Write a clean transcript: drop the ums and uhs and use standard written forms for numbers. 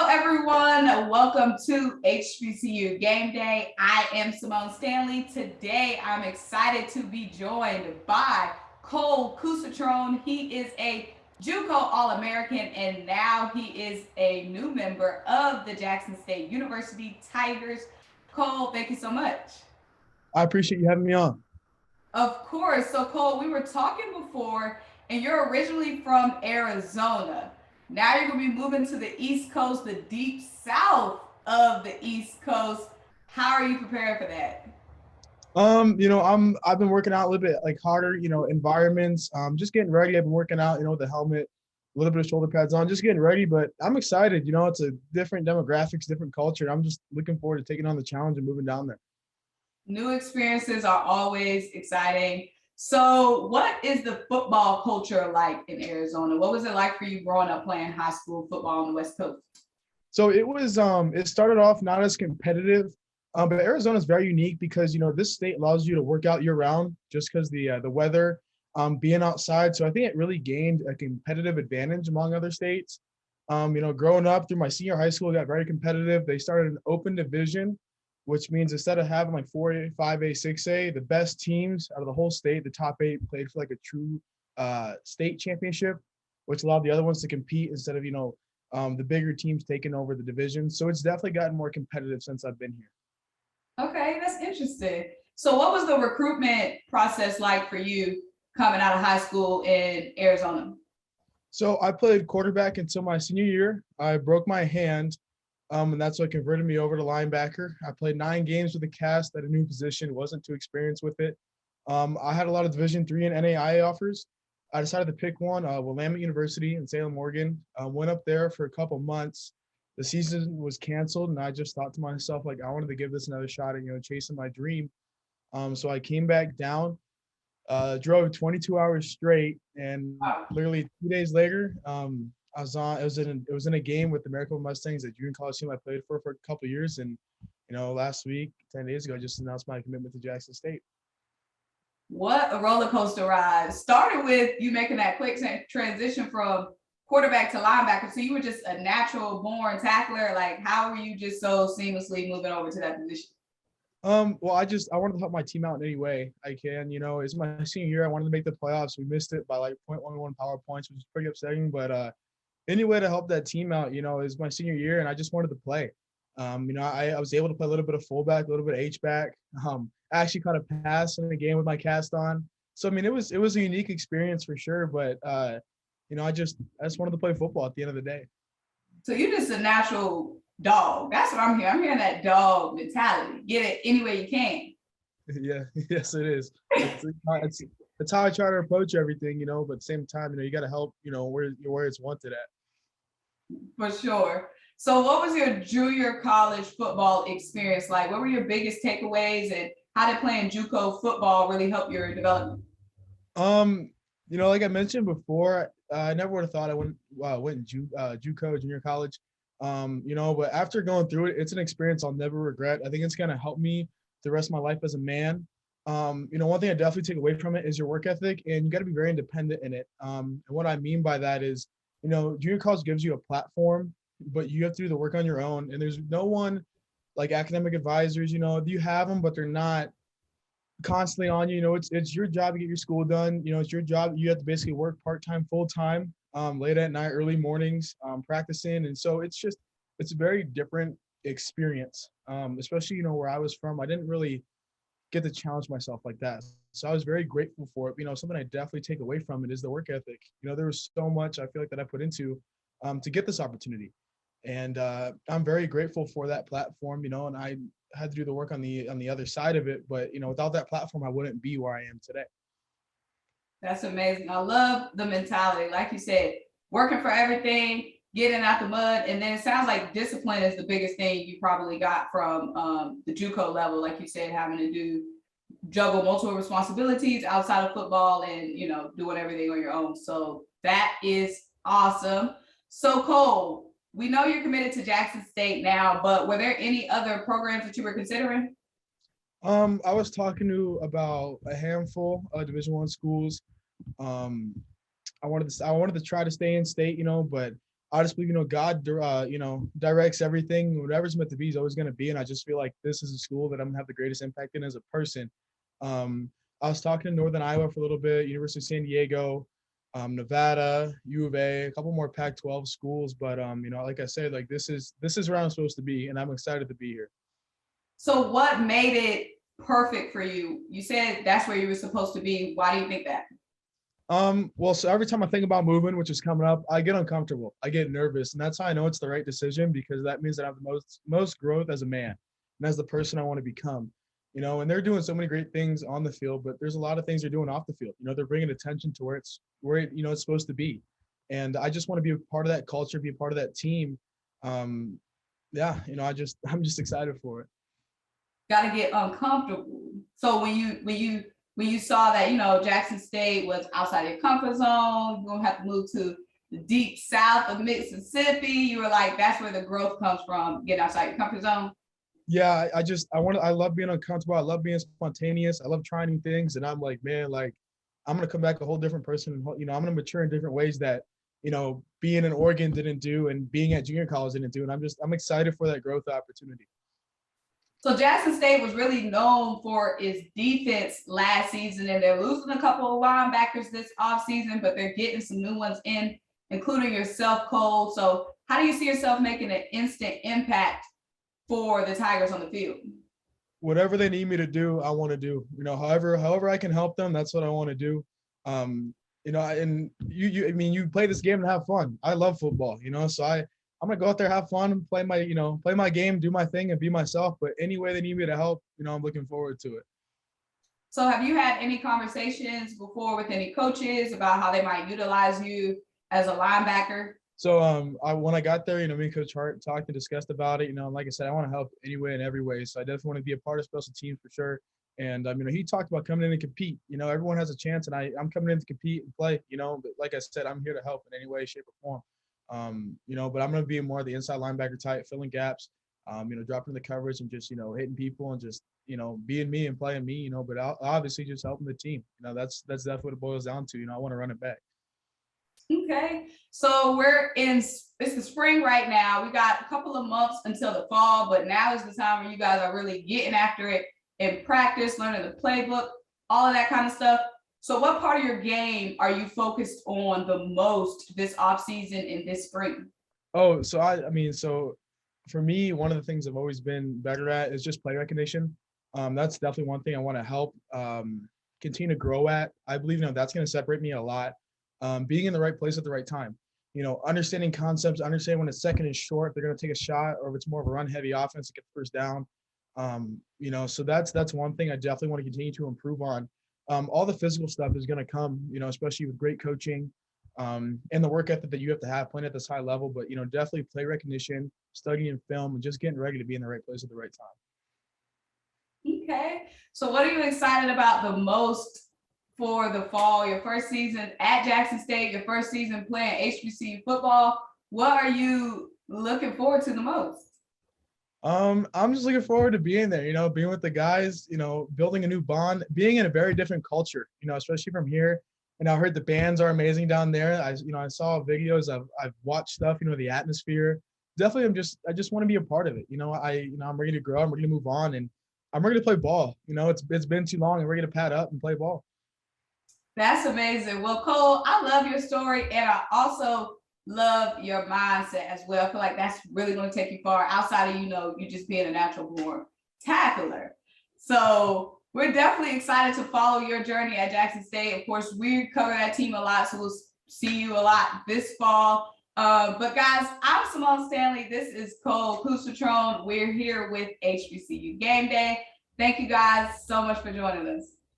everyone. Welcome to HBCU Game Day. I am Symone Stanley. Today, I'm excited to be joined by Cole Cucitrone. He is a JUCO All-American, and now he is a new member of the Jackson State University Tigers. Cole, thank you so much. I appreciate you having me on. Of course. So, Cole, we were talking before, and you're originally from Arizona. Now you're going to be moving to the East Coast, the deep south of the East Coast. How are you preparing for that? I've been working out a little bit like harder, environments, just getting ready. I've been working out, with the helmet, a little bit of shoulder pads on, just getting ready. But I'm excited, it's a different demographics, different culture. I'm just looking forward to taking on the challenge and moving down there. New experiences are always exciting. So, what is the football culture like in Arizona? What was it like for you growing up playing high school football on the West Coast? So it started off not as competitive, but Arizona is very unique because, this state allows you to work out year round just because the weather, being outside. So I think it really gained a competitive advantage among other states. Growing up through my senior high school, it got very competitive. They started an open division, which means instead of having like 4A, 5A, 6A, the best teams out of the whole state, the top 8 played for like a true state championship, which allowed the other ones to compete instead of, the bigger teams taking over the division. So it's definitely gotten more competitive since I've been here. Okay, that's interesting. So, what was the recruitment process like for you coming out of high school in Arizona? So I played quarterback until my senior year. I broke my hand, and that's what converted me over to linebacker. I played 9 games with a cast at a new position, wasn't too experienced with it. I had a lot of Division III and NAIA offers. I decided to pick one, Willamette University in Salem, Oregon. Went up there for a couple months. The season was canceled, and I just thought to myself, like, I wanted to give this another shot and, chasing my dream. So I came back down, drove 22 hours straight, and Wow. literally 2 days later, I was on. It was in a game with the Miracle Mustangs, a junior college team I played for a couple of years, and last week, 10 days ago, I just announced my commitment to Jackson State. What a roller coaster ride. Started with you making that quick transition from quarterback to linebacker. So you were just a natural born tackler. Like, how were you just so seamlessly moving over to that position? Well, I wanted to help my team out in any way I can. It's my senior year. I wanted to make the playoffs. We missed it by like 0.11 power points, which is pretty upsetting. But any way to help that team out, is my senior year, and I just wanted to play. I was able to play a little bit of fullback, a little bit of H-back. I actually caught a pass in the game with my cast on. So I mean, it was a unique experience for sure. But I just wanted to play football at the end of the day. So you're just a natural dog. That's what I'm hearing. I'm hearing that dog mentality. Get it any way you can. Yeah, yes, it is. It's how I try to approach everything, but at the same time, you got to help, where it's wanted at. For sure. So, what was your junior college football experience like? What were your biggest takeaways, and how did playing JUCO football really help your development? Um, like I mentioned before, I never would have thought I went in JUCO, junior college. But after going through it, it's an experience I'll never regret. I think it's gonna help me the rest of my life as a man. One thing I definitely take away from it is your work ethic, and you got to be very independent in it. And what I mean by that is, junior college gives you a platform, but you have to do the work on your own. And there's no one like academic advisors. You have them, but they're not constantly on you. It's your job to get your school done. It's your job. You have to basically work part-time, full-time, late at night, early mornings, practicing. And so it's a very different experience, especially, where I was from. I didn't really get to challenge myself like that. So I was very grateful for it. Something I definitely take away from it is the work ethic. There was so much I feel like that I put into to get this opportunity. And I'm very grateful for that platform, and I had to do the work on the other side of it. But, without that platform, I wouldn't be where I am today. That's amazing. I love the mentality. Like you said, working for everything, getting out the mud. And then it sounds like discipline is the biggest thing you probably got from the JUCO level. Like you said, having to juggle multiple responsibilities outside of football and, doing everything on your own. So that is awesome. So, Cole, we know you're committed to Jackson State now, but were there any other programs that you were considering? I was talking to about a handful of Division I schools. Um, I wanted to try to stay in state, but I just believe, God, directs everything. Whatever's meant to be is always going to be. And I just feel like this is a school that I'm going to have the greatest impact in as a person. I was talking to Northern Iowa for a little bit, University of San Diego, Nevada, U of A, a couple more Pac-12 schools. But, like I said, like this is where I'm supposed to be. And I'm excited to be here. So what made it perfect for you? You said that's where you were supposed to be. Why do you think that? Well, so every time I think about moving, which is coming up, I get uncomfortable. I get nervous, and that's how I know it's the right decision, because that means that I have the most growth as a man and as the person I want to become. And they're doing so many great things on the field, but there's a lot of things they're doing off the field. They're bringing attention to where it's supposed to be, and I just want to be a part of that culture, be a part of that team. Yeah, I'm just excited for it. Got to get uncomfortable. So when you saw that, Jackson State was outside your comfort zone, you're gonna have to move to the deep south of Mississippi. You were like, that's where the growth comes from, getting outside your comfort zone. Yeah, I love being uncomfortable. I love being spontaneous. I love trying new things. And I'm like, man, like I'm gonna come back a whole different person. And, I'm gonna mature in different ways that, being in Oregon didn't do and being at junior college didn't do. And I'm excited for that growth opportunity. So Jackson State was really known for its defense last season, and they're losing a couple of linebackers this offseason, but they're getting some new ones in, including yourself, Cole. So how do you see yourself making an instant impact for the Tigers on the field? Whatever they need me to do, I want to do. However I can help them, that's what I want to do. And you play this game and have fun. I love football, so I'm gonna go out there, have fun, play my game, do my thing, and be myself. But any way they need me to help, I'm looking forward to it. So have you had any conversations before with any coaches about how they might utilize you as a linebacker? So when I got there, me and Coach Hart talked and discussed about it. Like I said, I want to help any way and every way. So I definitely want to be a part of special teams for sure. And he talked about coming in and compete. Everyone has a chance, and I'm coming in to compete and play. But like I said, I'm here to help in any way, shape, or form. But I'm going to be more of the inside linebacker type, filling gaps, dropping the coverage and just, hitting people and just, being me and playing me, but obviously just helping the team. That's definitely what it boils down to. I want to run it back. Okay. So it's the spring right now. We got a couple of months until the fall, but now is the time where you guys are really getting after it in practice, learning the playbook, all of that kind of stuff. So what part of your game are you focused on the most this offseason and this spring? Oh, so for me, one of the things I've always been better at is just play recognition. That's definitely one thing I want to help continue to grow at. I believe, that's going to separate me a lot. Being in the right place at the right time, understanding concepts, understanding when a second is short, they're going to take a shot, or if it's more of a run heavy offense to get the first down. So that's one thing I definitely want to continue to improve on. All the physical stuff is going to come, especially with great coaching and the work ethic that you have to have playing at this high level. But, definitely play recognition, studying film, and just getting ready to be in the right place at the right time. Okay. So what are you excited about the most for the fall? Your first season at Jackson State, your first season playing HBCU football. What are you looking forward to the most? I'm just looking forward to being there, being with the guys, building a new bond, being in a very different culture, especially from here. And I heard the bands are amazing down there. I saw videos, I've watched stuff, the atmosphere. Definitely, I just want to be a part of it. I'm ready to grow. I'm ready to move on, and I'm ready to play ball. It's been too long. I'm ready to pad up and play ball. That's amazing. Well, Cole, I love your story, and I also love your mindset as well. I feel like that's really going to take you far outside of, you just being a natural born tackler. So we're definitely excited to follow your journey at Jackson State. Of course, we cover that team a lot, so we'll see you a lot this fall. But guys, I'm Symone Stanley. This is Cole Cucitrone. We're here with HBCU Game Day. Thank you guys so much for joining us.